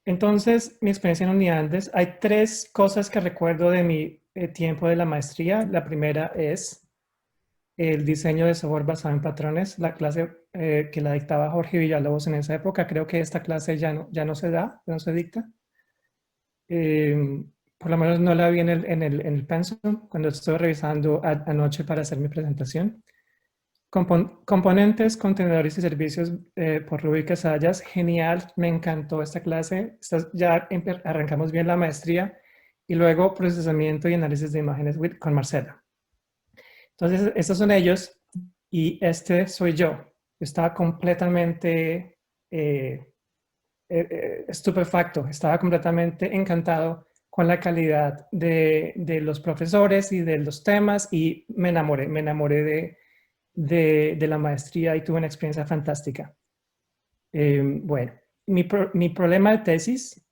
Entonces, mi experiencia en Uniandes, hay tres cosas que recuerdo de mi tiempo de la maestría. La primera es el diseño de software basado en patrones, la clase que la dictaba Jorge Villalobos en esa época. Creo que esta clase ya no se da, ya no se dicta. Por lo menos no la vi en el pensum cuando estuve revisando anoche para hacer mi presentación. Componentes, contenedores y servicios por Rubí Casallas. Genial, me encantó esta clase. Ya arrancamos bien la maestría y luego procesamiento y análisis de imágenes con Marcela. Entonces, estos son ellos y este soy yo. Yo estaba completamente estupefacto, estaba completamente encantado con la calidad de los profesores y de los temas y me enamoré de la maestría y tuve una experiencia fantástica. Bueno, mi problema de tesis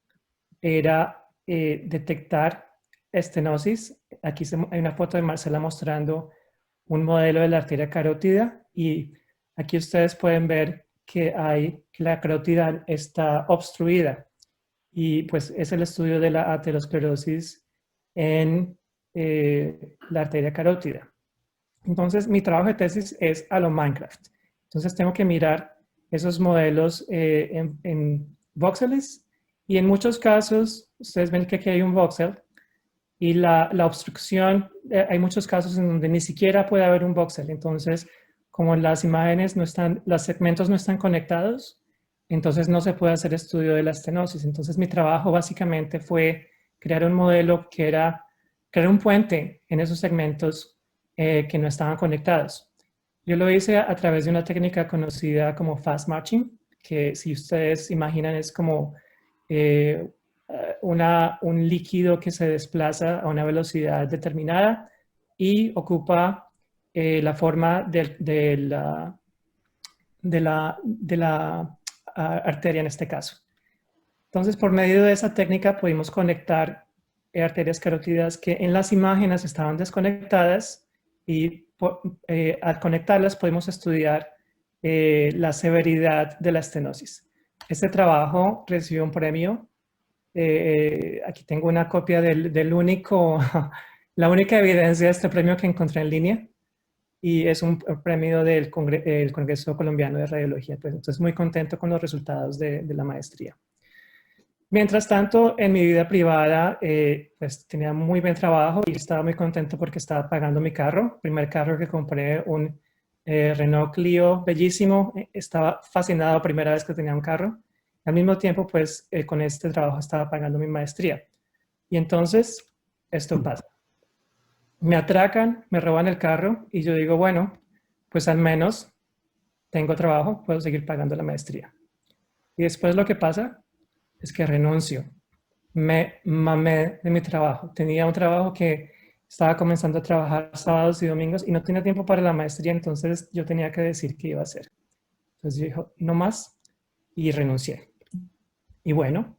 era detectar estenosis. Aquí hay una foto de Marcela mostrando un modelo de la arteria carótida y aquí ustedes pueden ver que la carótida está obstruida y pues es el estudio de la aterosclerosis en la arteria carótida. Entonces, mi trabajo de tesis es a lo Minecraft. Entonces, tengo que mirar esos modelos en voxeles y en muchos casos, ustedes ven que aquí hay un voxel y la obstrucción, hay muchos casos en donde ni siquiera puede haber un voxel. Entonces, como las imágenes no están, los segmentos no están conectados, entonces no se puede hacer estudio de la estenosis. Entonces, mi trabajo básicamente fue crear un modelo que era crear un puente en esos segmentos que no estaban conectados. Yo lo hice a través de una técnica conocida como fast marching, que si ustedes imaginan es como eh, un líquido que se desplaza a una velocidad determinada y ocupa la forma de la arteria en este caso. Entonces, por medio de esa técnica pudimos conectar arterias carótidas que en las imágenes estaban desconectadas y al conectarlas podemos estudiar la severidad de la estenosis. Este trabajo recibió un premio. Aquí tengo una copia del único, la única evidencia de este premio que encontré en línea y es un premio del Congreso Colombiano de Radiología. Pues, entonces, muy contento con los resultados de la maestría. Mientras tanto, en mi vida privada, pues tenía muy buen trabajo y estaba muy contento porque estaba pagando mi carro. Primer carro que compré, un Renault Clio bellísimo. Estaba fascinado primera vez que tenía un carro. Al mismo tiempo, pues con este trabajo estaba pagando mi maestría. Y entonces, esto pasa. Me atracan, me roban el carro y yo digo, bueno, pues al menos tengo trabajo, puedo seguir pagando la maestría. Y después lo que pasa es que renuncio. Me mamé de mi trabajo. Tenía un trabajo que estaba comenzando a trabajar sábados y domingos y no tenía tiempo para la maestría, entonces yo tenía que decir qué iba a hacer. Entonces yo dije, no más, y renuncié. Y bueno,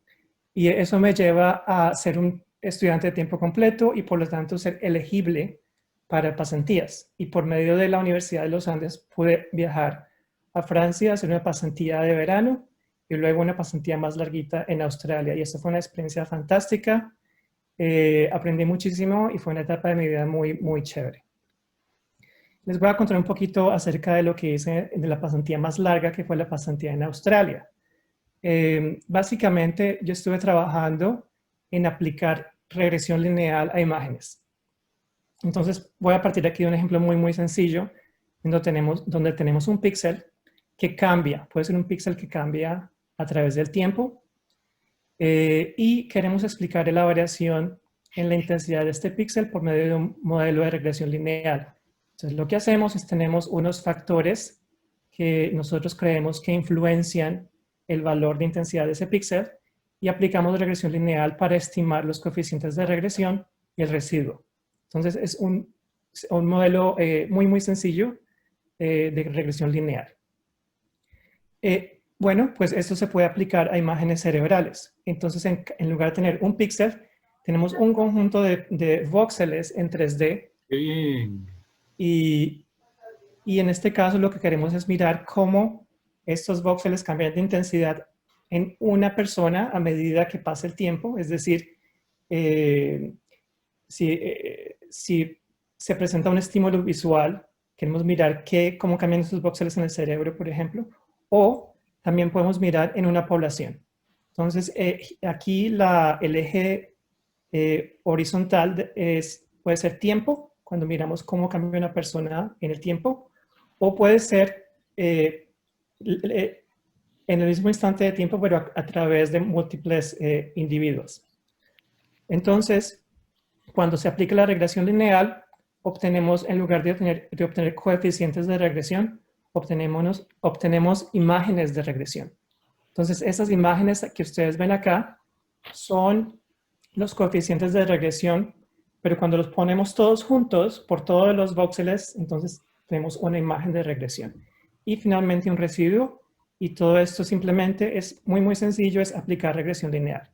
y eso me lleva a ser un estudiante de tiempo completo y por lo tanto ser elegible para pasantías. Y por medio de la Universidad de los Andes pude viajar a Francia, hacer una pasantía de verano y luego una pasantía más larguita en Australia. Y eso fue una experiencia fantástica. Aprendí muchísimo y fue una etapa de mi vida muy, muy chévere. Les voy a contar un poquito acerca de lo que hice de la pasantía más larga, que fue la pasantía en Australia. Básicamente, yo estuve trabajando en aplicar regresión lineal a imágenes. Entonces, voy a partir aquí de un ejemplo muy, muy sencillo, donde tenemos un píxel que cambia. Puede ser un píxel que cambia a través del tiempo y queremos explicar la variación en la intensidad de este píxel por medio de un modelo de regresión lineal. Entonces, lo que hacemos es tenemos unos factores que nosotros creemos que influencian el valor de intensidad de ese píxel y aplicamos regresión lineal para estimar los coeficientes de regresión y el residuo. Entonces, es un modelo muy, muy sencillo de regresión lineal. Bueno, pues esto se puede aplicar a imágenes cerebrales. Entonces, en lugar de tener un píxel, tenemos un conjunto de voxeles en 3D Qué bien. y, y en este caso lo que queremos es mirar cómo estos voxeles cambian de intensidad en una persona a medida que pasa el tiempo. Es decir, si se presenta un estímulo visual, queremos mirar cómo cambian esos voxeles en el cerebro, por ejemplo, o también podemos mirar en una población. Entonces, aquí el eje horizontal puede ser tiempo, cuando miramos cómo cambia una persona en el tiempo, o puede ser en el mismo instante de tiempo, pero a través de múltiples individuos. Entonces, cuando se aplica la regresión lineal, obtenemos, en lugar de obtener coeficientes de regresión, obtenemos imágenes de regresión. Entonces, esas imágenes que ustedes ven acá son los coeficientes de regresión, pero cuando los ponemos todos juntos por todos los voxeles, entonces tenemos una imagen de regresión. Y finalmente un residuo, y todo esto simplemente es muy sencillo, es aplicar regresión lineal.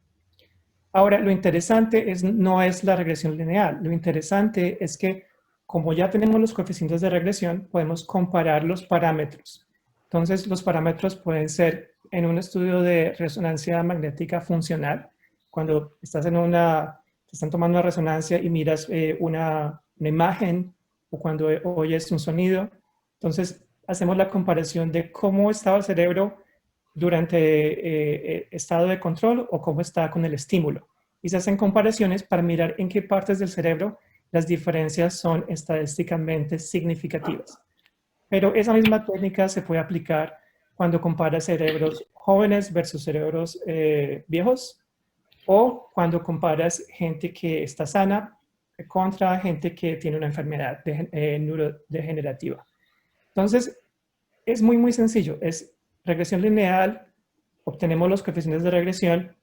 Ahora, lo interesante no es la regresión lineal, lo interesante es que como ya tenemos los coeficientes de regresión, podemos comparar los parámetros. Entonces, los parámetros pueden ser en un estudio de resonancia magnética funcional, cuando te están tomando una resonancia y miras una imagen, o cuando oyes un sonido. Entonces, hacemos la comparación de cómo estaba el cerebro durante estado de control o cómo está con el estímulo. Y se hacen comparaciones para mirar en qué partes del cerebro las diferencias son estadísticamente significativas. Pero esa misma técnica se puede aplicar cuando comparas cerebros jóvenes versus cerebros viejos, o cuando comparas gente que está sana contra gente que tiene una enfermedad neurodegenerativa. Entonces, es muy sencillo. Es regresión lineal, obtenemos los coeficientes de regresión,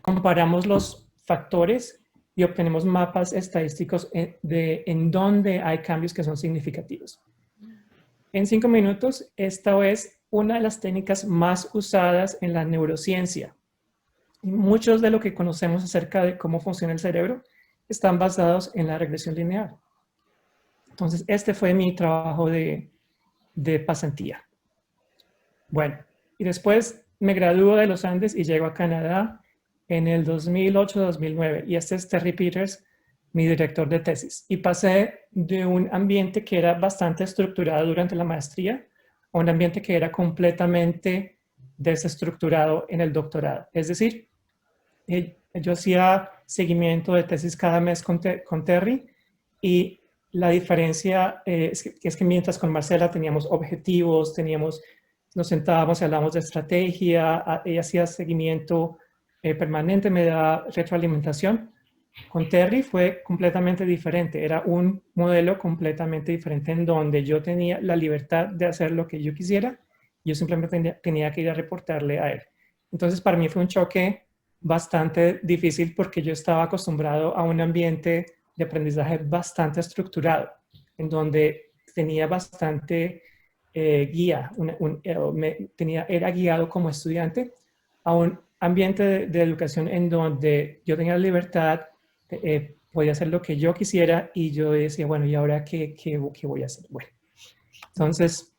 comparamos los factores y obtenemos mapas estadísticos en donde hay cambios que son significativos. En 5 minutos, esta es una de las técnicas más usadas en la neurociencia. Muchos de lo que conocemos acerca de cómo funciona el cerebro están basados en la regresión lineal. Entonces, este fue mi trabajo de pasantía. Bueno, y después me gradúo de los Andes y llego a Canadá en el 2008-2009. Y este es Terry Peters, mi director de tesis. Y pasé de un ambiente que era bastante estructurado durante la maestría a un ambiente que era completamente desestructurado en el doctorado. Es decir, yo hacía seguimiento de tesis cada mes con Terry, y la diferencia es que mientras con Marcela teníamos objetivos, nos sentábamos y hablábamos de estrategia, ella hacía seguimiento permanente, me daba retroalimentación. Con Terry fue completamente diferente, era un modelo completamente diferente en donde yo tenía la libertad de hacer lo que yo quisiera, yo simplemente tenía que ir a reportarle a él. Entonces para mí fue un choque bastante difícil porque yo estaba acostumbrado a un ambiente de aprendizaje bastante estructurado, en donde tenía bastante guía, era guiado como estudiante a un ambiente de educación en donde yo tenía la libertad, podía hacer lo que yo quisiera, y yo decía, bueno, ¿y ahora qué voy a hacer? Bueno, entonces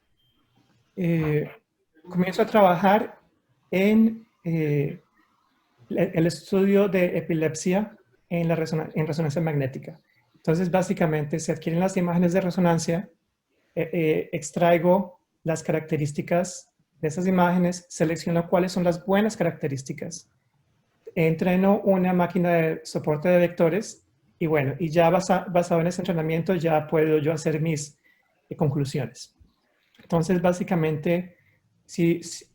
comienzo a trabajar en el estudio de epilepsia en resonancia magnética. Entonces, básicamente, se adquieren las imágenes de resonancia, extraigo las características de esas imágenes, selecciono cuáles son las buenas características, entreno una máquina de soporte de vectores, y bueno, y ya basado en ese entrenamiento ya puedo yo hacer mis conclusiones. Entonces, básicamente,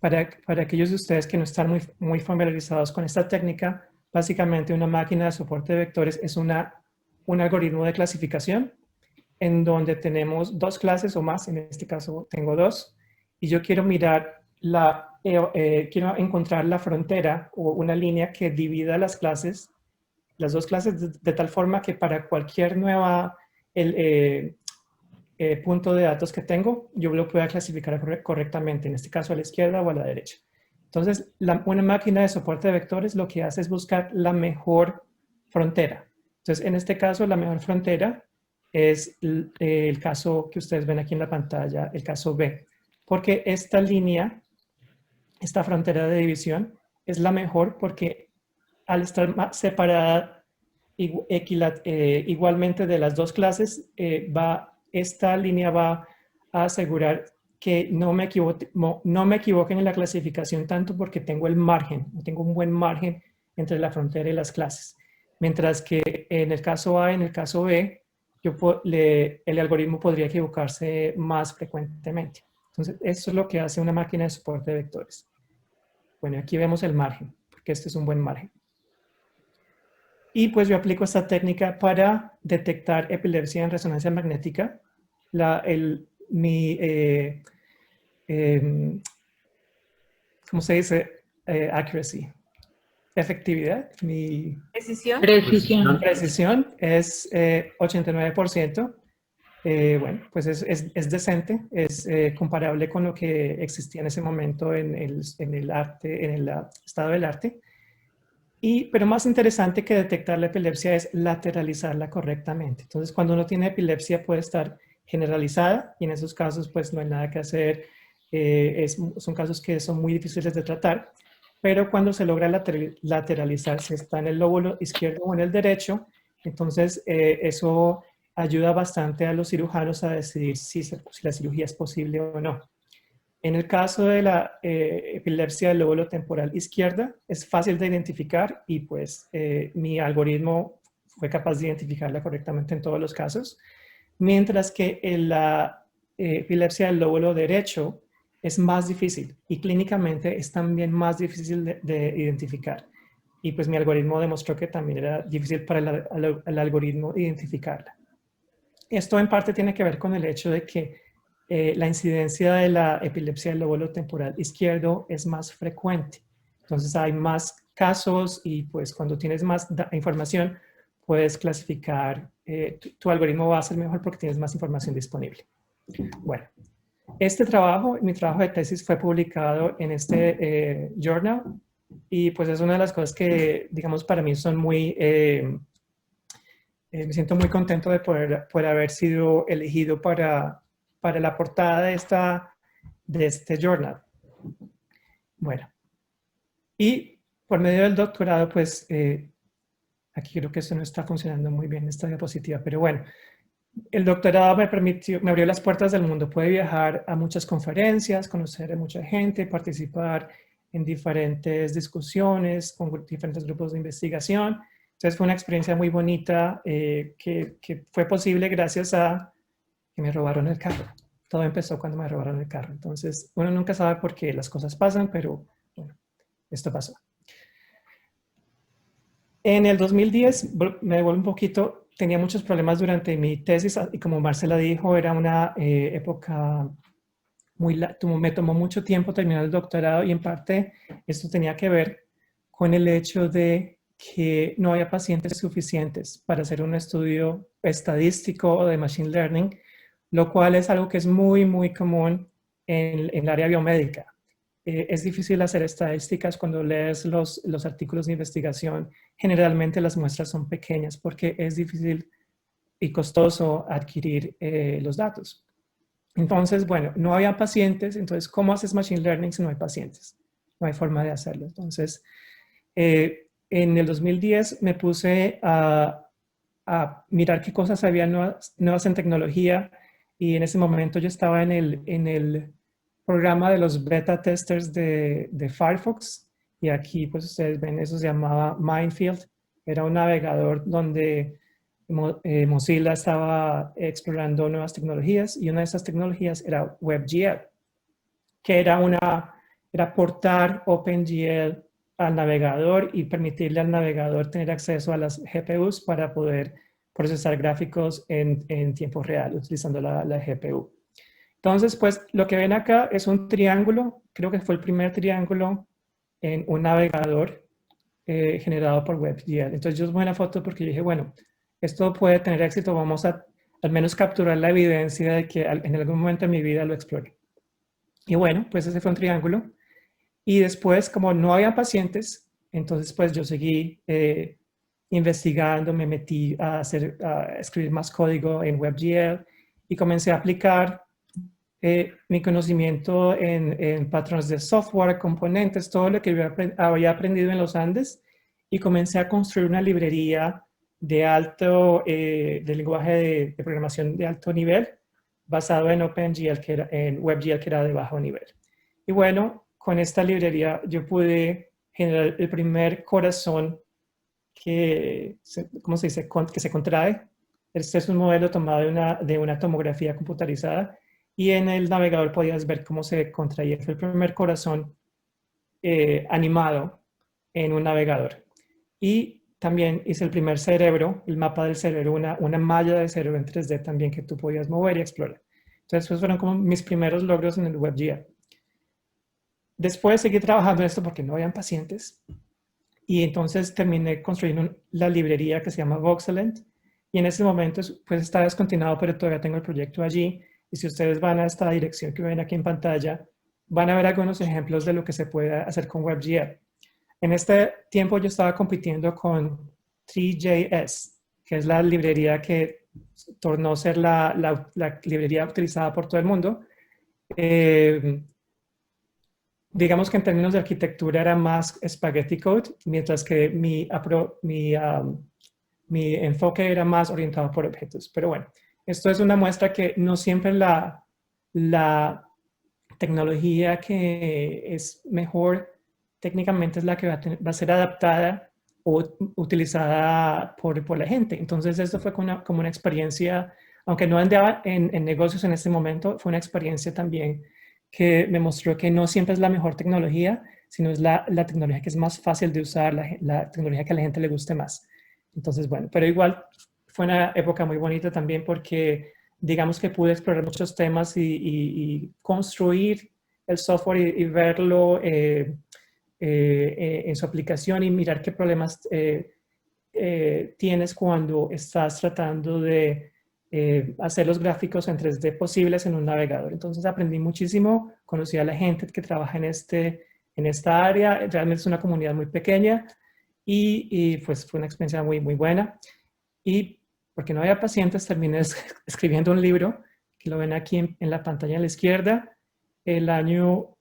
para aquellos de ustedes que no están muy familiarizados con esta técnica, básicamente una máquina de soporte de vectores es un algoritmo de clasificación en donde tenemos dos clases o más. En este caso tengo dos, y yo quiero mirar quiero encontrar la frontera o una línea que divida las dos clases de tal forma que para cualquier nueva punto de datos que tengo, yo lo pueda clasificar correctamente, en este caso a la izquierda o a la derecha. Entonces, una máquina de soporte de vectores lo que hace es buscar la mejor frontera. Entonces, en este caso, la mejor frontera es el caso que ustedes ven aquí en la pantalla, el caso B, porque esta línea, esta frontera de división, es la mejor porque al estar separada igualmente de las dos clases, esta línea va a asegurar que no me equivoquen en la clasificación tanto porque tengo el margen, tengo un buen margen entre la frontera y las clases. Mientras que en el caso A y en el caso B, el algoritmo podría equivocarse más frecuentemente. Entonces, eso es lo que hace una máquina de soporte de vectores. Bueno, aquí vemos el margen, porque este es un buen margen. Y pues yo aplico esta técnica para detectar epilepsia en resonancia magnética. ¿Cómo se dice? Accuracy. Efectividad. Mi precisión es 89%. Bueno, pues es decente, es comparable con lo que existía en ese momento en el arte, en el estado del arte. Pero más interesante que detectar la epilepsia es lateralizarla correctamente. Entonces, cuando uno tiene epilepsia puede estar generalizada y en esos casos pues no hay nada que hacer. Son casos que son muy difíciles de tratar, pero cuando se logra lateralizar, si está en el lóbulo izquierdo o en el derecho, entonces eso ayuda bastante a los cirujanos a decidir si la cirugía es posible o no. En el caso de la epilepsia del lóbulo temporal izquierda, es fácil de identificar y pues mi algoritmo fue capaz de identificarla correctamente en todos los casos, mientras que en la epilepsia del lóbulo derecho es más difícil y clínicamente es también más difícil de identificar. Y pues mi algoritmo demostró que también era difícil para el algoritmo identificarla. Esto en parte tiene que ver con el hecho de que la incidencia de la epilepsia del lóbulo temporal izquierdo es más frecuente. Entonces hay más casos y pues cuando tienes más información puedes clasificar, tu algoritmo va a ser mejor porque tienes más información disponible. Bueno, mi trabajo de tesis fue publicado en este journal y pues es una de las cosas que digamos para mí son muy... me siento muy contento de poder haber sido elegido para la portada de este journal. Bueno, y por medio del doctorado, pues, aquí creo que esto no está funcionando muy bien, esta diapositiva, pero bueno, el doctorado me abrió las puertas del mundo. Pude viajar a muchas conferencias, conocer a mucha gente, participar en diferentes discusiones con diferentes grupos de investigación. Entonces fue una experiencia muy bonita que fue posible gracias a que me robaron el carro. Todo empezó cuando me robaron el carro. Entonces uno nunca sabe por qué las cosas pasan, pero bueno, esto pasó. En el 2010, me devuelvo un poquito, tenía muchos problemas durante mi tesis y como Marcela dijo, era una época me tomó mucho tiempo terminar el doctorado y en parte esto tenía que ver con el hecho de que no había pacientes suficientes para hacer un estudio estadístico o de Machine Learning, lo cual es algo que es muy, muy común en el área biomédica. Es difícil hacer estadísticas cuando lees los artículos de investigación. Generalmente las muestras son pequeñas porque es difícil y costoso adquirir los datos. Entonces, bueno, no había pacientes, entonces, ¿cómo haces Machine Learning si no hay pacientes? No hay forma de hacerlo. Entonces, en el 2010 me puse a mirar qué cosas había nuevas en tecnología y en ese momento yo estaba en el programa de los beta testers de Firefox y aquí pues ustedes ven, eso se llamaba Minefield, era un navegador donde Mozilla estaba explorando nuevas tecnologías y una de esas tecnologías era WebGL, que era portar OpenGL al navegador y permitirle al navegador tener acceso a las GPUs para poder procesar gráficos en tiempo real utilizando la GPU. Entonces, pues lo que ven acá es un triángulo, creo que fue el primer triángulo en un navegador generado por WebGL. Entonces yo tomé una foto porque dije, bueno, esto puede tener éxito, vamos a al menos capturar la evidencia de que en algún momento de mi vida lo exploré. Y bueno, pues ese fue un triángulo. Y después, como no había pacientes, entonces pues yo seguí investigando, me metí a escribir más código en WebGL y comencé a aplicar mi conocimiento en patrones de software, componentes, todo lo que había aprendido en los Andes, y comencé a construir una librería de lenguaje de programación de alto nivel, basado en OpenGL, en WebGL, que era de bajo nivel. Y bueno, con esta librería yo pude generar el primer corazón ¿cómo se dice? Que se contrae. Este es un modelo tomado de una tomografía computarizada, y en el navegador podías ver cómo se contraía. Fue el primer corazón animado en un navegador. Y también hice el primer cerebro, el mapa del cerebro, una malla de cerebro en 3D también que tú podías mover y explorar. Entonces, esos fueron como mis primeros logros en el WebGL. Después seguí trabajando en esto porque no habían pacientes. Y entonces terminé construyendo la librería que se llama Voxelent. Y en ese momento pues está descontinuado, pero todavía tengo el proyecto allí. Y si ustedes van a esta dirección que ven aquí en pantalla, van a ver algunos ejemplos de lo que se puede hacer con WebGL. En este tiempo yo estaba compitiendo con 3JS, que es la librería que tornó a ser la librería utilizada por todo el mundo. Digamos que en términos de arquitectura era más Spaghetti Code, mientras que mi enfoque era más orientado por objetos. Pero bueno, esto es una muestra que no siempre la tecnología que es mejor técnicamente es la que va a ser adaptada o utilizada por la gente. Entonces esto fue como una experiencia, aunque no andaba en negocios en este momento, fue una experiencia también que me mostró que no siempre es la mejor tecnología, sino es la tecnología que es más fácil de usar, la tecnología que a la gente le guste más. Entonces, bueno, pero igual fue una época muy bonita también porque digamos que pude explorar muchos temas y construir el software y verlo en su aplicación y mirar qué problemas tienes cuando estás tratando de hacer los gráficos en 3D posibles en un navegador. Entonces aprendí muchísimo, conocí a la gente que trabaja en esta área. Realmente es una comunidad muy pequeña y pues fue una experiencia muy, muy buena. Y porque no había pacientes, terminé escribiendo un libro, que lo ven aquí en la pantalla a la izquierda. El año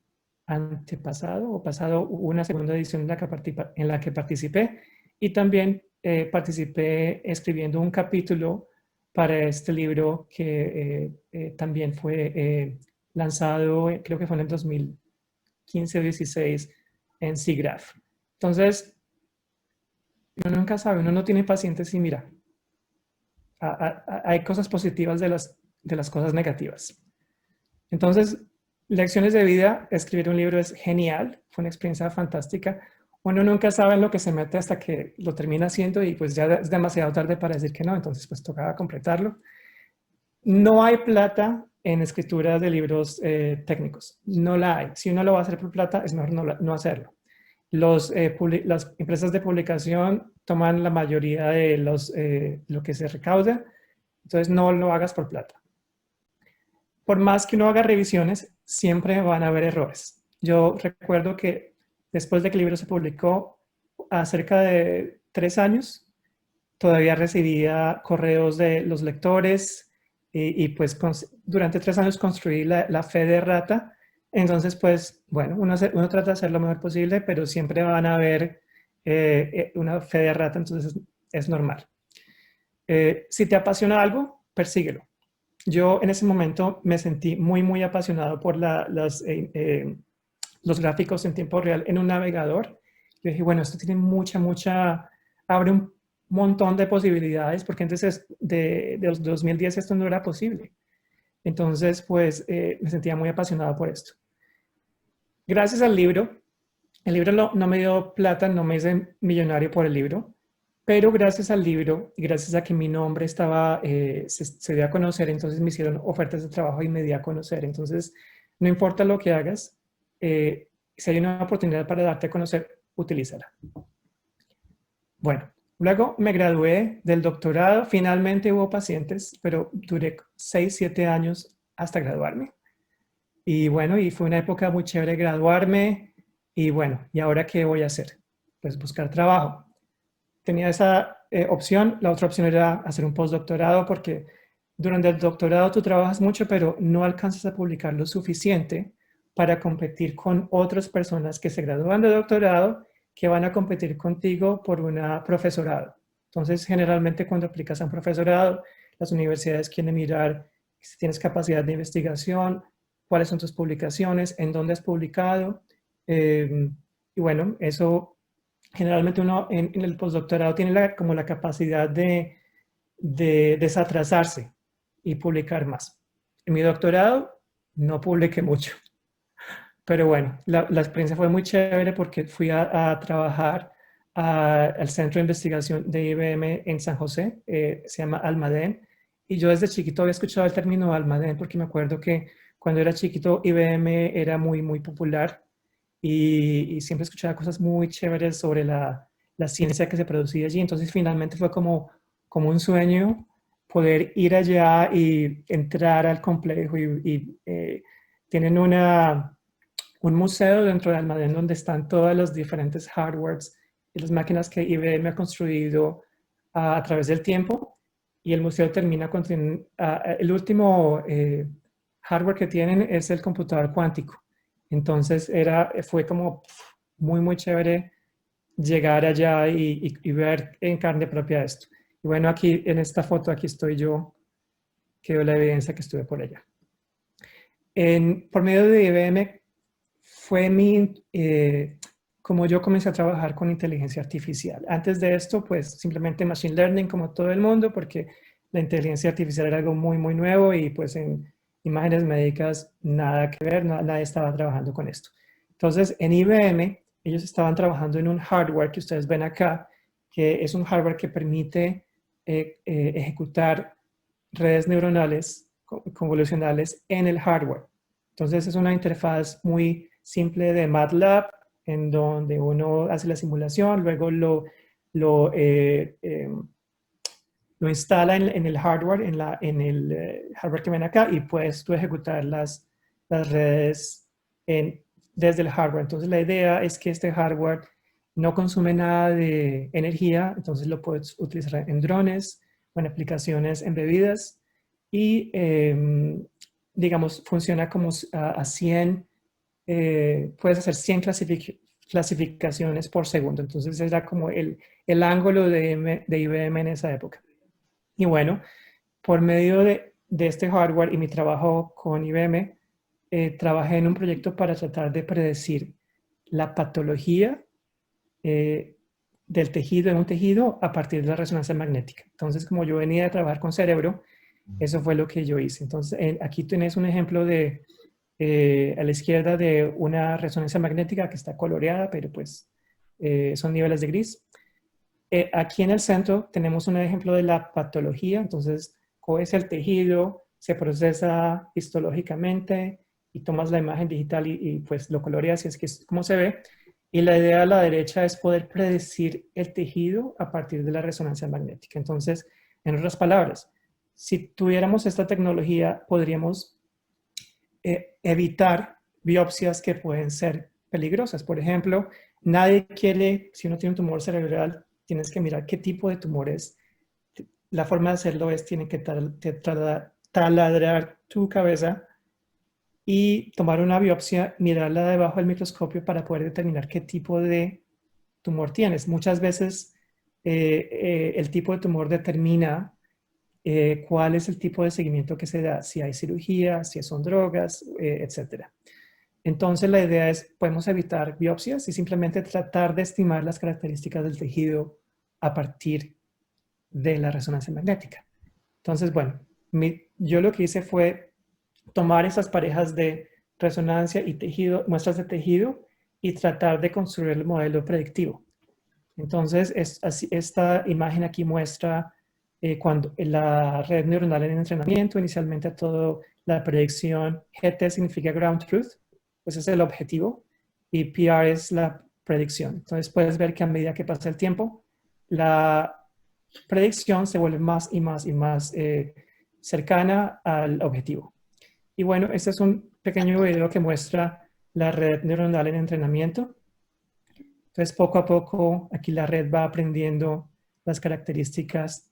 antepasado o pasado hubo una segunda edición en la que participé, y también participé escribiendo un capítulo para este libro que también fue lanzado, creo que fue en el 2015 o 16 en SIGGRAPH. Entonces, uno nunca sabe, uno no tiene pacientes y mira, hay cosas positivas de las cosas negativas. Entonces, lecciones de vida, escribir un libro es genial, fue una experiencia fantástica. Uno nunca sabe en lo que se mete hasta que lo termina haciendo y pues ya es demasiado tarde para decir que no, entonces pues tocaba completarlo. No hay plata en escritura de libros técnicos, no la hay. Si uno lo va a hacer por plata, es mejor no hacerlo. Las empresas de publicación toman la mayoría de lo que se recauda, entonces no lo hagas por plata. Por más que uno haga revisiones, siempre van a haber errores. Yo recuerdo que después de que el libro se publicó, a cerca de 3 años, todavía recibía correos de los lectores y pues durante 3 años construí la fe de rata. Entonces, pues, bueno, uno trata de hacer lo mejor posible, pero siempre van a haber una fe de rata, entonces es normal. Si te apasiona algo, persíguelo. Yo en ese momento me sentí muy, muy apasionado por los gráficos en tiempo real en un navegador. Yo dije, bueno, esto tiene abre un montón de posibilidades, porque antes de 2010 esto no era posible. Entonces, pues me sentía muy apasionado por esto. Gracias al libro, el libro no me dio plata, no me hice millonario por el libro, pero gracias al libro y gracias a que mi nombre se dio a conocer, entonces me hicieron ofertas de trabajo y me di a conocer. Entonces, no importa lo que hagas, si hay una oportunidad para darte a conocer, utilízala. Bueno, luego me gradué del doctorado, finalmente hubo pacientes, pero duré 6, 7 años hasta graduarme. Y bueno, y fue una época muy chévere graduarme. Y bueno, ¿y ahora qué voy a hacer? Pues buscar trabajo. Tenía esa opción. La otra opción era hacer un postdoctorado porque durante el doctorado tú trabajas mucho, pero no alcanzas a publicar lo suficiente para competir con otras personas que se gradúan de doctorado que van a competir contigo por una profesorado. Entonces, generalmente cuando aplicas a un profesorado, las universidades quieren mirar si tienes capacidad de investigación, cuáles son tus publicaciones, en dónde has publicado. Y bueno, eso generalmente uno en el postdoctorado tiene como la capacidad de desatrasarse y publicar más. En mi doctorado no publiqué mucho, pero bueno, la experiencia fue muy chévere porque fui a trabajar al Centro de Investigación de IBM en San José, se llama Almadén, y yo desde chiquito había escuchado el término Almadén porque me acuerdo que cuando era chiquito IBM era muy, muy popular y siempre escuchaba cosas muy chéveres sobre la ciencia que se producía allí. Entonces finalmente fue como un sueño poder ir allá y entrar al complejo y tienen un museo dentro del almacén donde están todos los diferentes hardwares y las máquinas que IBM ha construido a través del tiempo. Y el museo termina con el último hardware que tienen es el computador cuántico. Entonces fue como muy, muy chévere llegar allá y ver en carne propia esto. Y bueno, aquí en esta foto, aquí estoy yo, que veo la evidencia que estuve por allá. Por medio de IBM fue como yo comencé a trabajar con inteligencia artificial. Antes de esto, pues simplemente machine learning como todo el mundo, porque la inteligencia artificial era algo muy, muy nuevo y pues en imágenes médicas nada que ver, nadie estaba trabajando con esto. Entonces, en IBM, ellos estaban trabajando en un hardware que ustedes ven acá, que es un hardware que permite ejecutar redes neuronales convolucionales en el hardware. Entonces, es una interfaz muy simple de MATLAB, en donde uno hace la simulación, luego lo, lo instala en el hardware, en el hardware que ven acá, y puedes tú ejecutar las redes desde el hardware. Entonces la idea es que este hardware no consume nada de energía, entonces lo puedes utilizar en drones o en aplicaciones embebidas y digamos funciona como a 100, puedes hacer 100 clasificaciones por segundo. Entonces era como el ángulo de IBM en esa época. Y bueno, por medio de este hardware y mi trabajo con IBM, trabajé en un proyecto para tratar de predecir la patología del tejido en un tejido a partir de la resonancia magnética. Entonces, como yo venía de trabajar con cerebro, eso fue lo que yo hice. Entonces, aquí tienes un ejemplo a la izquierda de una resonancia magnética que está coloreada, pero pues son niveles de gris. Aquí en el centro tenemos un ejemplo de la patología, entonces coges el tejido, se procesa histológicamente y tomas la imagen digital y pues lo coloreas y es que es como se ve. Y la idea a la derecha es poder predecir el tejido a partir de la resonancia magnética. Entonces, en otras palabras, si tuviéramos esta tecnología, podríamos evitar biopsias que pueden ser peligrosas. Por ejemplo, nadie quiere, si uno tiene un tumor cerebral, tienes que mirar qué tipo de tumor es. La forma de hacerlo es, tiene que taladrar tu cabeza y tomar una biopsia, mirarla debajo del microscopio para poder determinar qué tipo de tumor tienes. Muchas veces el tipo de tumor determina cuál es el tipo de seguimiento que se da, si hay cirugía, si son drogas, etc. Entonces la idea es, podemos evitar biopsias y simplemente tratar de estimar las características del tejido a partir de la resonancia magnética. Entonces, bueno, yo lo que hice fue tomar esas parejas de resonancia y tejido, muestras de tejido, y tratar de construir el modelo predictivo. Entonces, esta imagen aquí muestra cuando la red neuronal en entrenamiento, inicialmente a todo la predicción, GT significa Ground Truth, pues es el objetivo, y PR es la predicción. Entonces puedes ver que a medida que pasa el tiempo, la predicción se vuelve más y más y más cercana al objetivo. Y bueno, este es un pequeño video que muestra la red neuronal en entrenamiento. Entonces, poco a poco, aquí la red va aprendiendo las características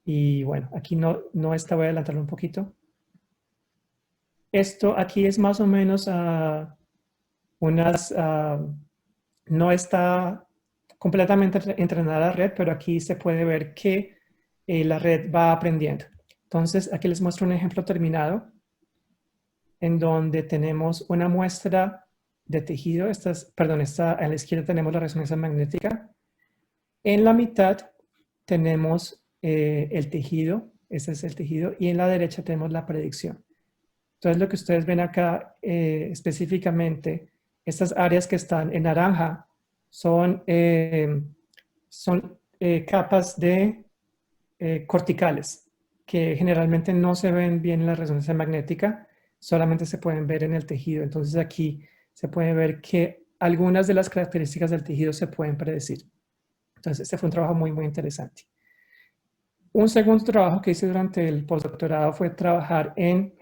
Y bueno, aquí no está, voy a adelantarlo un poquito. Esto aquí es más o menos no está completamente entrenada la red, pero aquí se puede ver que la red va aprendiendo. Entonces, aquí les muestro un ejemplo terminado en donde tenemos una muestra de tejido. Perdón, a la izquierda tenemos la resonancia magnética. En la mitad tenemos el tejido, ese es el tejido, y en la derecha tenemos la predicción. Entonces, lo que ustedes ven acá específicamente, estas áreas que están en naranja son capas de corticales que generalmente no se ven bien en la resonancia magnética, solamente se pueden ver en el tejido. Entonces, aquí se puede ver que algunas de las características del tejido se pueden predecir. Entonces, este fue un trabajo muy, muy interesante. Un segundo trabajo que hice durante el postdoctorado fue trabajar en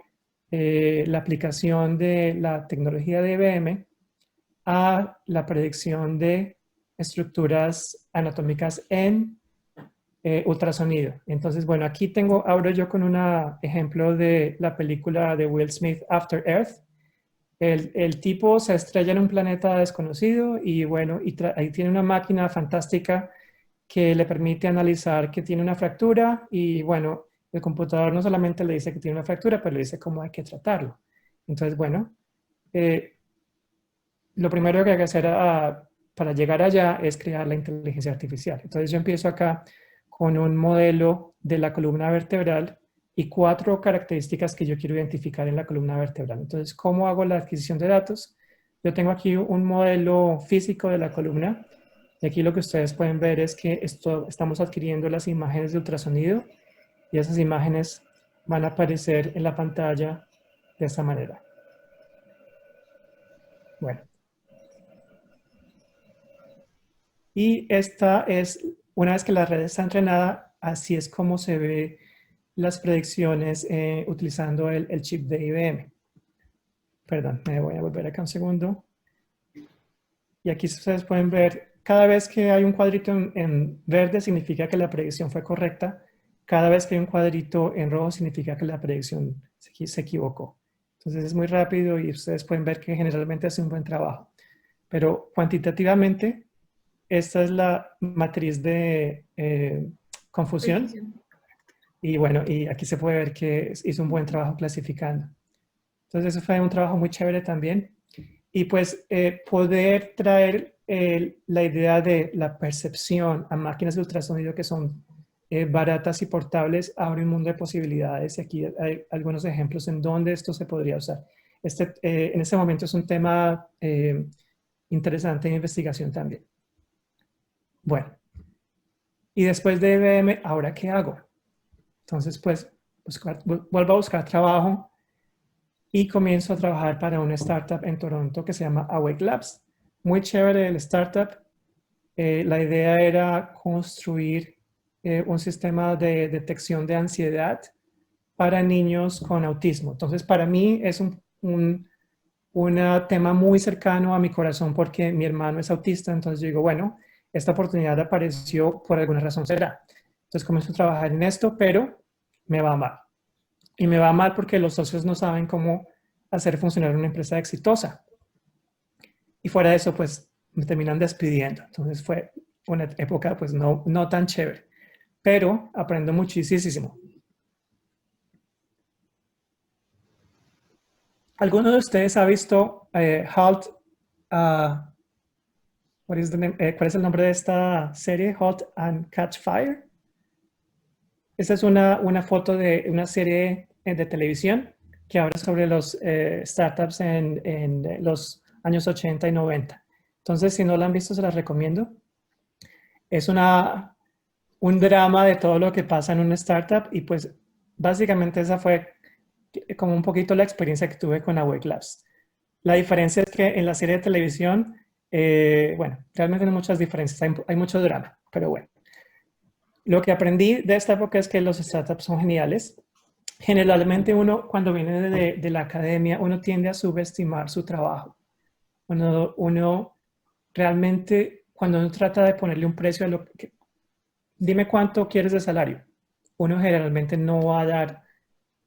la aplicación de la tecnología de IBM a la predicción de estructuras anatómicas en ultrasonido. Entonces, bueno, aquí abro yo con un ejemplo de la película de Will Smith, After Earth. El tipo se estrella en un planeta desconocido y bueno, ahí tiene una máquina fantástica que le permite analizar que tiene una fractura y bueno, el computador no solamente le dice que tiene una fractura, pero le dice cómo hay que tratarlo. Entonces, bueno, lo primero que hay que hacer para llegar allá es crear la inteligencia artificial. Entonces yo empiezo acá con un modelo de la columna vertebral y 4 características que yo quiero identificar en la columna vertebral. Entonces, ¿cómo hago la adquisición de datos? Yo tengo aquí un modelo físico de la columna y aquí lo que ustedes pueden ver es que estamos adquiriendo las imágenes de ultrasonido y esas imágenes van a aparecer en la pantalla de esta manera. Bueno, y esta es, una vez que la red está entrenada, así es como se ve las predicciones utilizando el chip de IBM. Perdón, me voy a volver acá un segundo. Y aquí ustedes pueden ver, cada vez que hay un cuadrito en verde significa que la predicción fue correcta. Cada vez que hay un cuadrito en rojo significa que la predicción se equivocó. Entonces es muy rápido y ustedes pueden ver que generalmente hace un buen trabajo. Pero cuantitativamente, esta es la matriz de confusión. Y bueno, y aquí se puede ver que hizo un buen trabajo clasificando. Entonces, eso fue un trabajo muy chévere también. Y pues poder traer la idea de la percepción a máquinas de ultrasonido que son baratas y portables abre un mundo de posibilidades. Y aquí hay algunos ejemplos en donde esto se podría usar. En este momento es un tema interesante de investigación también. Bueno, y después de IBM, ¿ahora qué hago? Entonces, pues, vuelvo a buscar trabajo y comienzo a trabajar para una startup en Toronto que se llama Awake Labs. Muy chévere el startup. La idea era construir un sistema de detección de ansiedad para niños con autismo. Entonces, para mí es un tema muy cercano a mi corazón porque mi hermano es autista. Entonces, yo digo, bueno, esta oportunidad apareció por alguna razón será. Entonces, comienzo a trabajar en esto, pero me va mal. Y me va mal porque los socios no saben cómo hacer funcionar una empresa exitosa. Y fuera de eso, pues me terminan despidiendo. Entonces fue una época pues no tan chévere, pero aprendo muchísimo. ¿Alguno de ustedes ha visto Halt? ¿Cuál es el nombre de esta serie? Halt and Catch Fire. Esta es una foto de una serie de televisión que habla sobre los startups en los años 80 y 90. Entonces, si no la han visto, se las recomiendo. Es un drama de todo lo que pasa en una startup y pues básicamente esa fue como un poquito la experiencia que tuve con Awake Labs. La diferencia es que en la serie de televisión, bueno, realmente no hay muchas diferencias, hay mucho drama, pero bueno. Lo que aprendí de esta época es que los startups son geniales. Generalmente uno, cuando viene de la academia, uno tiende a subestimar su trabajo. Uno realmente, cuando uno trata de ponerle un precio a dime cuánto quieres de salario. uno generalmente no va a dar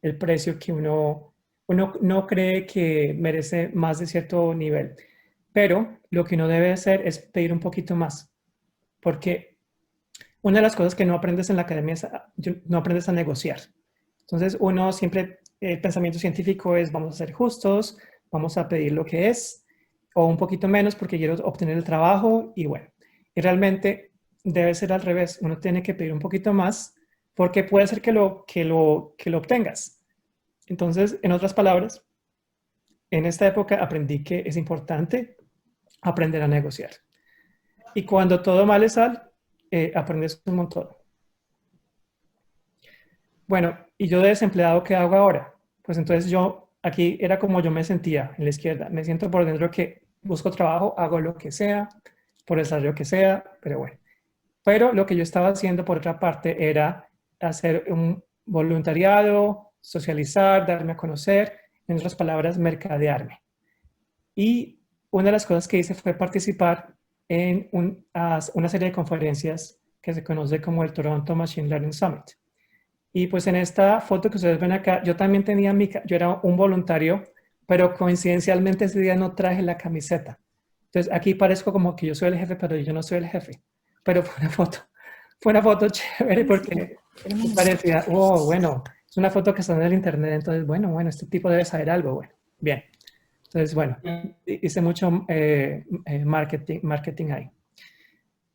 el precio que uno no cree que merece más de cierto nivel. Pero lo que uno debe hacer es pedir un poquito más, porque una de las cosas que no aprendes en la academia es no aprendes a negociar. Entonces uno siempre, el pensamiento científico es vamos a ser justos, vamos a pedir lo que es, o un poquito menos porque quiero obtener el trabajo y bueno. Y realmente debe ser al revés, uno tiene que pedir un poquito más porque puede ser que lo obtengas. Entonces, en otras palabras, en esta época aprendí que es importante aprender a negociar. Y cuando todo mal le sale, aprendes un montón. Bueno, y yo de desempleado, ¿qué hago ahora? Pues entonces yo, aquí era como yo me sentía en la izquierda. Me siento por dentro que busco trabajo, hago lo que sea, por el salario que sea, pero bueno. Pero lo que yo estaba haciendo por otra parte era hacer un voluntariado, socializar, darme a conocer, en otras palabras, mercadearme. Y una de las cosas que hice fue participar en una serie de conferencias que se conoce como el Toronto Machine Learning Summit. Y pues en esta foto que ustedes ven acá, yo también tenía yo era un voluntario, pero coincidencialmente ese día no traje la camiseta. Entonces aquí parezco como que yo soy el jefe, pero yo no soy el jefe. Pero fue una foto chévere porque parecía, oh, bueno, es una foto que está en el internet, entonces, bueno, este tipo debe saber algo, bueno, bien. Entonces, bueno, hice mucho marketing ahí.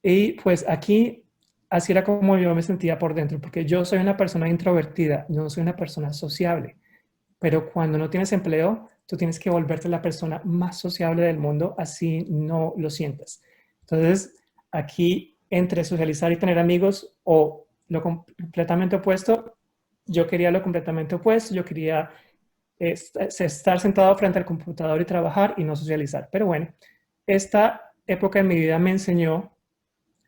Y pues aquí, así era como yo me sentía por dentro, porque yo soy una persona introvertida, yo no soy una persona sociable, pero cuando no tienes empleo, tú tienes que volverte la persona más sociable del mundo, así no lo sientas. Entonces, aquí, entre socializar y tener amigos, o lo completamente opuesto, yo quería lo completamente opuesto, yo quería estar sentado frente al computador y trabajar y no socializar. Pero bueno, esta época en mi vida me enseñó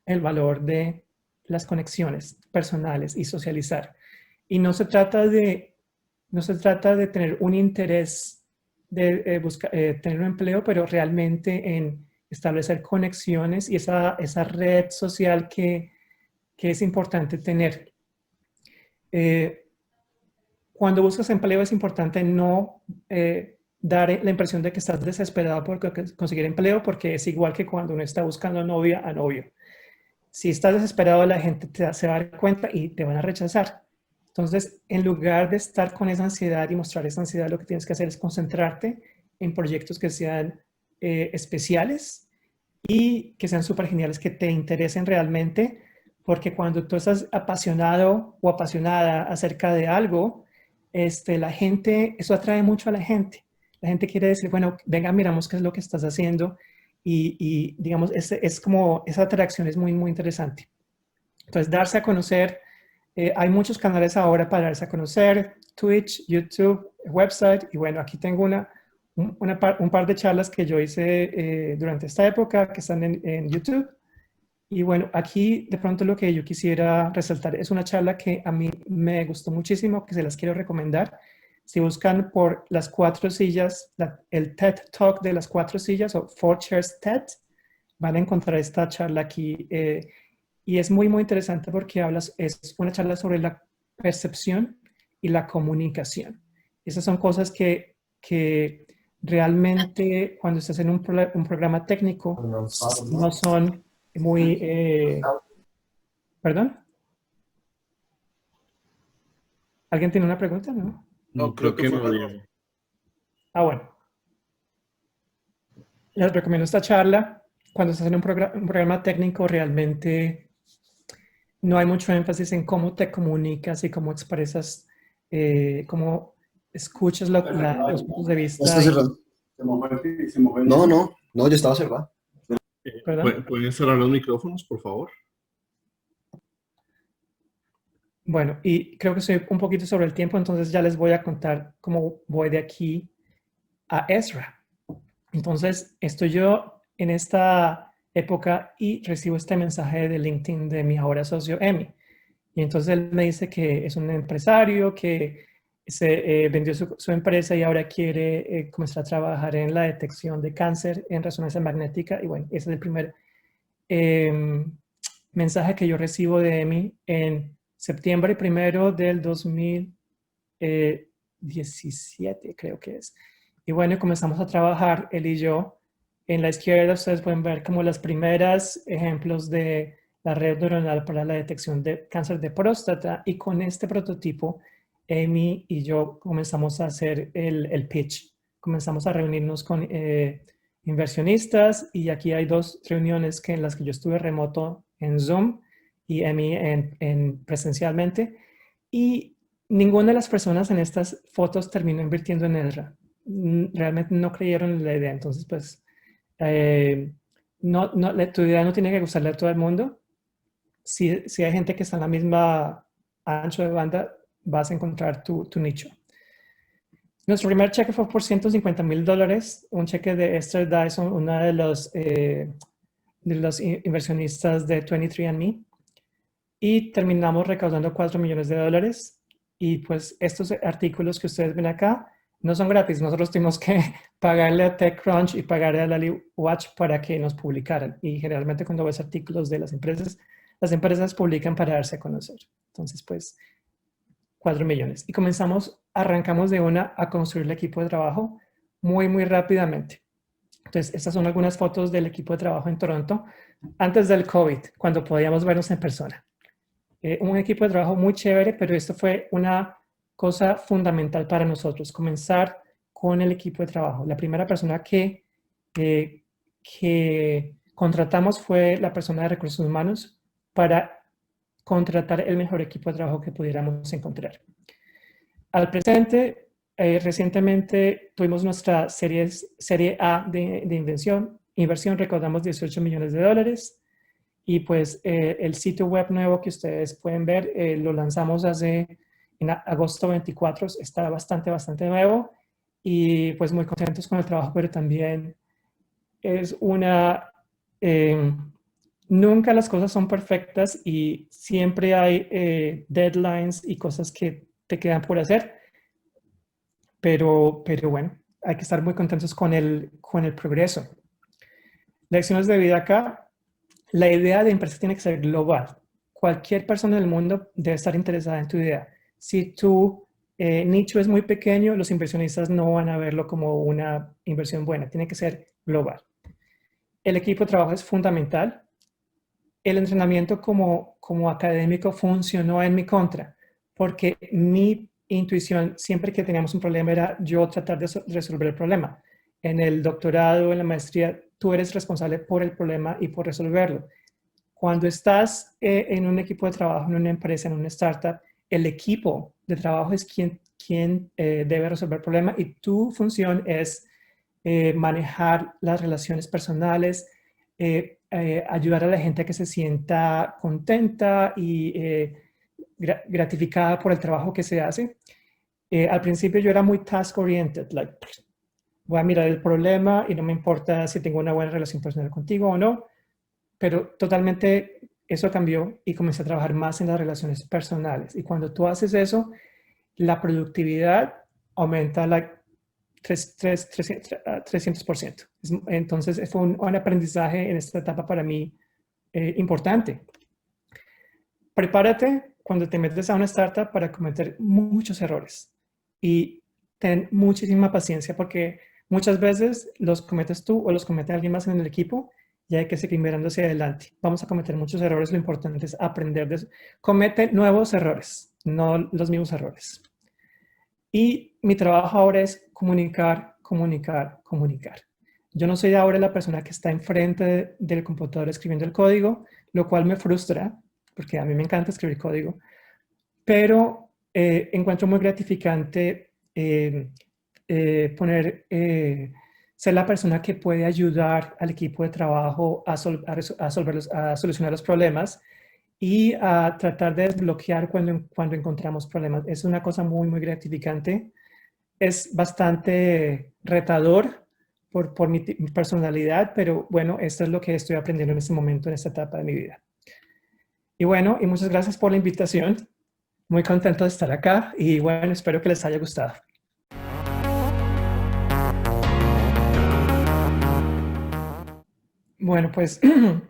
el valor de las conexiones personales y socializar. Y no se trata de tener un interés de tener un empleo, pero realmente en establecer conexiones y esa red social que es importante tener. Cuando buscas empleo es importante no dar la impresión de que estás desesperado por conseguir empleo, porque es igual que cuando uno está buscando novia a novio. Si estás desesperado, la gente se va a dar cuenta y te van a rechazar. Entonces, en lugar de estar con esa ansiedad y mostrar esa ansiedad, lo que tienes que hacer es concentrarte en proyectos que sean especiales y que sean súper geniales, que te interesen realmente, porque cuando tú estás apasionado o apasionada acerca de algo, la gente, eso atrae mucho a la gente. La gente quiere decir, bueno, venga, miramos qué es lo que estás haciendo y digamos, es como, esa atracción es muy, muy interesante. Entonces, darse a conocer, hay muchos canales ahora para darse a conocer, Twitch, YouTube, website, y bueno, aquí tengo un par de charlas que yo hice durante esta época que están en YouTube. Y bueno, aquí de pronto lo que yo quisiera resaltar es una charla que a mí me gustó muchísimo, que se las quiero recomendar. Si buscan por las 4 sillas, el TED Talk de las 4 sillas o 4 Chairs TED, van a encontrar esta charla aquí. Y es muy, muy interesante porque es una charla sobre la percepción y la comunicación. Esas son cosas que realmente cuando estás en un programa técnico no son muy... ¿Perdón? ¿Alguien tiene una pregunta? ¿No? No, Creo que no, Diego. Diego. Ah, bueno. Les recomiendo esta charla. Cuando estás en un programa técnico, realmente no hay mucho énfasis en cómo te comunicas y cómo expresas, cómo escuchas los puntos de Ya vista. está cerrado. No, no, no, ya estaba cerrado. ¿Perdón? ¿Pueden cerrar los micrófonos, por favor? Bueno, y creo que estoy un poquito sobre el tiempo, entonces ya les voy a contar cómo voy de aquí a Ezra. Entonces, estoy yo en esta época y recibo este mensaje de LinkedIn de mi ahora socio Emi. Y entonces él me dice que es un empresario que se vendió su empresa y ahora quiere comenzar a trabajar en la detección de cáncer en resonancia magnética. Y bueno, ese es el primer mensaje que yo recibo de Emi en septiembre 1 del 2017, creo que es. Y bueno, comenzamos a trabajar, él y yo. En la izquierda ustedes pueden ver como los primeros ejemplos de la red neuronal para la detección de cáncer de próstata, y con este prototipo, Amy y yo comenzamos a hacer el pitch. Comenzamos a reunirnos con inversionistas, y aquí hay 2 reuniones en las que yo estuve remoto en Zoom y Amy presencialmente, y ninguna de las personas en estas fotos terminó invirtiendo en Edra. Realmente no creyeron en la idea. Entonces, pues, tu idea no tiene que gustarle a todo el mundo. Si hay gente que está en la misma ancho de banda, vas a encontrar tu nicho. Nuestro primer cheque fue por $150,000, un cheque de Esther Dyson, una de los inversionistas de 23andMe, y terminamos recaudando $4 millones. Y pues estos artículos que ustedes ven acá no son gratis. Nosotros tuvimos que pagarle a TechCrunch y pagarle a Lally Watch para que nos publicaran. Y generalmente cuando ves artículos de las empresas publican para darse a conocer. Entonces, pues, $4 millones. Y arrancamos de una a construir el equipo de trabajo muy, muy rápidamente. Entonces, estas son algunas fotos del equipo de trabajo en Toronto antes del COVID, cuando podíamos vernos en persona. Un equipo de trabajo muy chévere, pero esto fue una cosa fundamental para nosotros, comenzar con el equipo de trabajo. La primera persona que contratamos fue la persona de recursos humanos para contratar el mejor equipo de trabajo que pudiéramos encontrar. Al presente, recientemente tuvimos nuestra serie A de inversión, recaudamos $18 millones. Y pues el sitio web nuevo que ustedes pueden ver, lo lanzamos en agosto 24, está bastante nuevo, y pues muy contentos con el trabajo, pero también es nunca las cosas son perfectas y siempre hay deadlines y cosas que te quedan por hacer, pero bueno, hay que estar muy contentos con el progreso. Lecciones de vida acá. La idea de empresa tiene que ser global. Cualquier persona del mundo debe estar interesada en tu idea. Si tu nicho es muy pequeño, los inversionistas no van a verlo como una inversión buena. Tiene que ser global. El equipo de trabajo es fundamental. El entrenamiento como académico funcionó en mi contra, porque mi intuición siempre que teníamos un problema era yo tratar de resolver el problema. En el doctorado, en la maestría, tú eres responsable por el problema y por resolverlo. Cuando estás en un equipo de trabajo, en una empresa, en una startup, el equipo de trabajo es quien debe resolver el problema, y tu función es manejar las relaciones personales, ayudar a la gente a que se sienta contenta y gratificada por el trabajo que se hace. Al principio yo era muy task-oriented, voy a mirar el problema y no me importa si tengo una buena relación personal contigo o no, pero totalmente eso cambió y comencé a trabajar más en las relaciones personales. Y cuando tú haces eso, la productividad aumenta 300%. Entonces fue un aprendizaje en esta etapa para mí importante. Prepárate cuando te metes a una startup para cometer muchos errores y ten muchísima paciencia, porque muchas veces los cometes tú o los comete alguien más en el equipo y hay que seguir mirando hacia adelante. Vamos a cometer muchos errores, lo importante es aprender de eso. Comete nuevos errores, no los mismos errores. Y mi trabajo ahora es comunicar. Yo no soy ahora la persona que está enfrente del computador escribiendo el código, lo cual me frustra, porque a mí me encanta escribir código, pero encuentro muy gratificante ser la persona que puede ayudar al equipo de trabajo a solucionar los problemas y a tratar de desbloquear cuando encontramos problemas. Es una cosa muy, muy gratificante. Es bastante retador por mi personalidad, pero bueno, esto es lo que estoy aprendiendo en este momento, en esta etapa de mi vida. Y bueno, y muchas gracias por la invitación. Muy contento de estar acá y bueno, espero que les haya gustado. Bueno, pues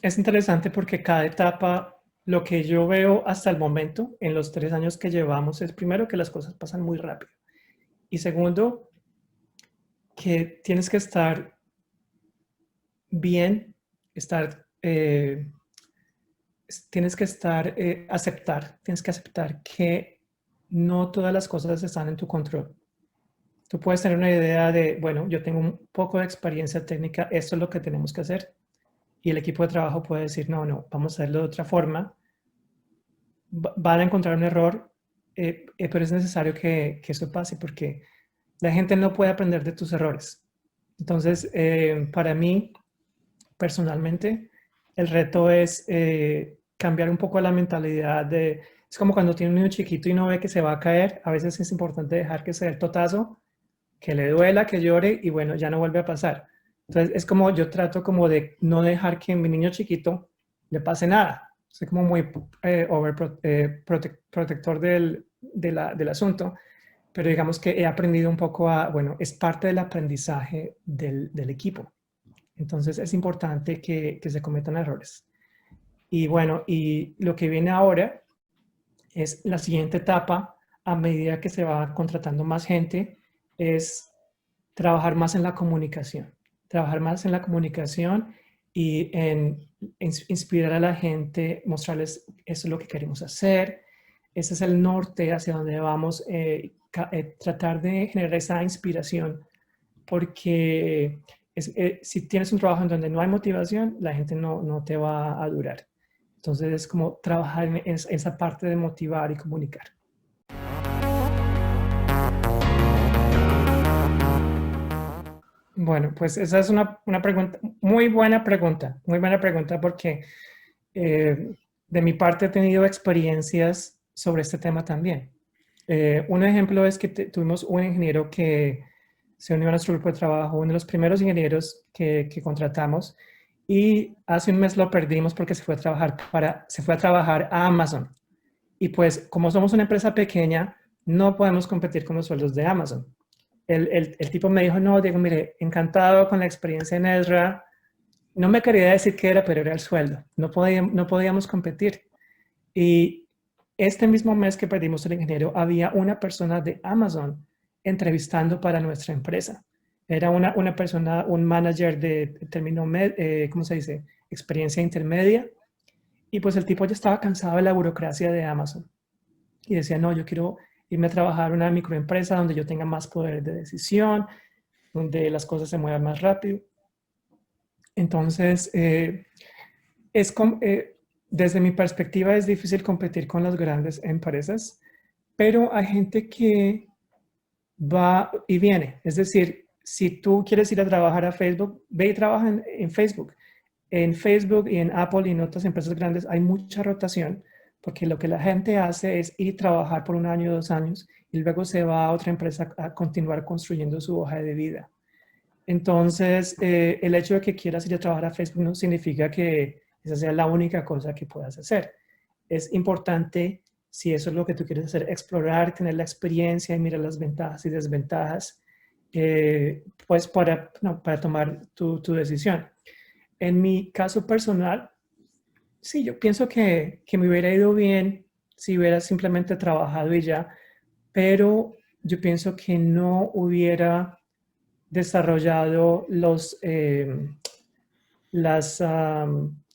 es interesante porque cada etapa lo que yo veo hasta el momento, en los 3 años que llevamos, es primero que las cosas pasan muy rápido. Y segundo, que tienes que estar bien, tienes que aceptar que no todas las cosas están en tu control. Tú puedes tener una idea de, bueno, yo tengo un poco de experiencia técnica, esto es lo que tenemos que hacer. Y el equipo de trabajo puede decir, no, vamos a hacerlo de otra forma. Van a encontrar un error, pero es necesario que eso pase porque la gente no puede aprender de tus errores. Entonces, para mí, personalmente, el reto es cambiar un poco la mentalidad de, es como cuando tiene un niño chiquito y no ve que se va a caer, a veces es importante dejar que se dé el totazo, que le duela, que llore y bueno, ya no vuelve a pasar. Entonces, es como yo trato como de no dejar que a mi niño chiquito le pase nada. Soy como muy protector del asunto, pero digamos que he aprendido un poco bueno, es parte del aprendizaje del equipo. Entonces es importante que se cometan errores. Y bueno, y lo que viene ahora es la siguiente etapa, a medida que se va contratando más gente, es trabajar más en la comunicación. Trabajar más en la comunicación y en inspirar a la gente, mostrarles eso es lo que queremos hacer, ese es el norte hacia donde vamos, tratar de generar esa inspiración, porque si tienes un trabajo en donde no hay motivación, la gente no te va a durar. Entonces es como trabajar en esa parte de motivar y comunicar. Bueno, pues esa es una pregunta, muy buena pregunta porque de mi parte he tenido experiencias sobre este tema también. Un ejemplo es que tuvimos un ingeniero que se unió a nuestro grupo de trabajo, uno de los primeros ingenieros que contratamos, y hace un mes lo perdimos porque se fue a trabajar a Amazon. Y pues como somos una empresa pequeña, no podemos competir con los sueldos de Amazon. El tipo me dijo, no, Diego, mire, encantado con la experiencia en Ezra. No me quería decir qué era, pero era el sueldo. No podíamos competir. Y este mismo mes que perdimos el ingeniero, había una persona de Amazon entrevistando para nuestra empresa. Era una persona, un manager de término, ¿cómo se dice? Experiencia intermedia. Y pues el tipo ya estaba cansado de la burocracia de Amazon. Y decía, no, yo quiero irme a trabajar en una microempresa donde yo tenga más poder de decisión, donde las cosas se muevan más rápido. Entonces, desde mi perspectiva es difícil competir con las grandes empresas, pero hay gente que va y viene. Es decir, si tú quieres ir a trabajar a Facebook, ve y trabaja en Facebook. En Facebook y en Apple y en otras empresas grandes hay mucha rotación, porque lo que la gente hace es ir a trabajar por 1 año, 2 años, y luego se va a otra empresa a continuar construyendo su hoja de vida. Entonces, el hecho de que quieras ir a trabajar a Facebook no significa que esa sea la única cosa que puedas hacer. Es importante, si eso es lo que tú quieres hacer, explorar, tener la experiencia y mirar las ventajas y desventajas, pues para tomar tu decisión. En mi caso personal, sí, yo pienso que me hubiera ido bien si hubiera simplemente trabajado y ya, pero yo pienso que no hubiera desarrollado las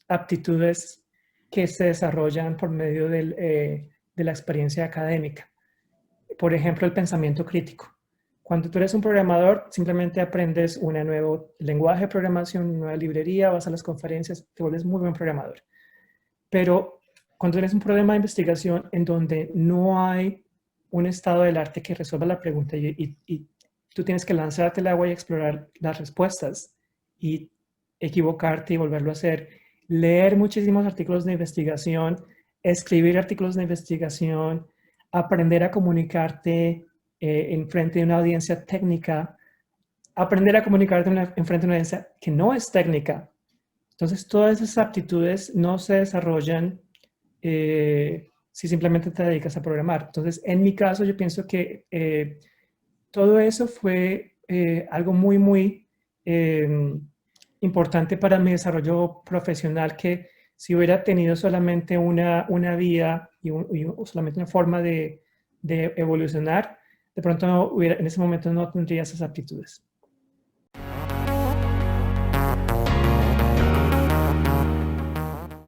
aptitudes que se desarrollan por medio de la experiencia académica. Por ejemplo, el pensamiento crítico. Cuando tú eres un programador, simplemente aprendes un nuevo lenguaje de programación, una nueva librería, vas a las conferencias, te vuelves muy buen programador. Pero cuando tienes un problema de investigación en donde no hay un estado del arte que resuelva la pregunta y tú tienes que lanzarte al agua y explorar las respuestas y equivocarte y volverlo a hacer, leer muchísimos artículos de investigación, escribir artículos de investigación, aprender a comunicarte en frente de una audiencia técnica, aprender a comunicarte en frente de una audiencia que no es técnica. Entonces, todas esas aptitudes no se desarrollan si simplemente te dedicas a programar. Entonces, en mi caso, yo pienso que todo eso fue algo muy importante para mi desarrollo profesional, que Si hubiera tenido solamente una vía y solamente una forma de evolucionar, de pronto en ese momento no tendría esas aptitudes.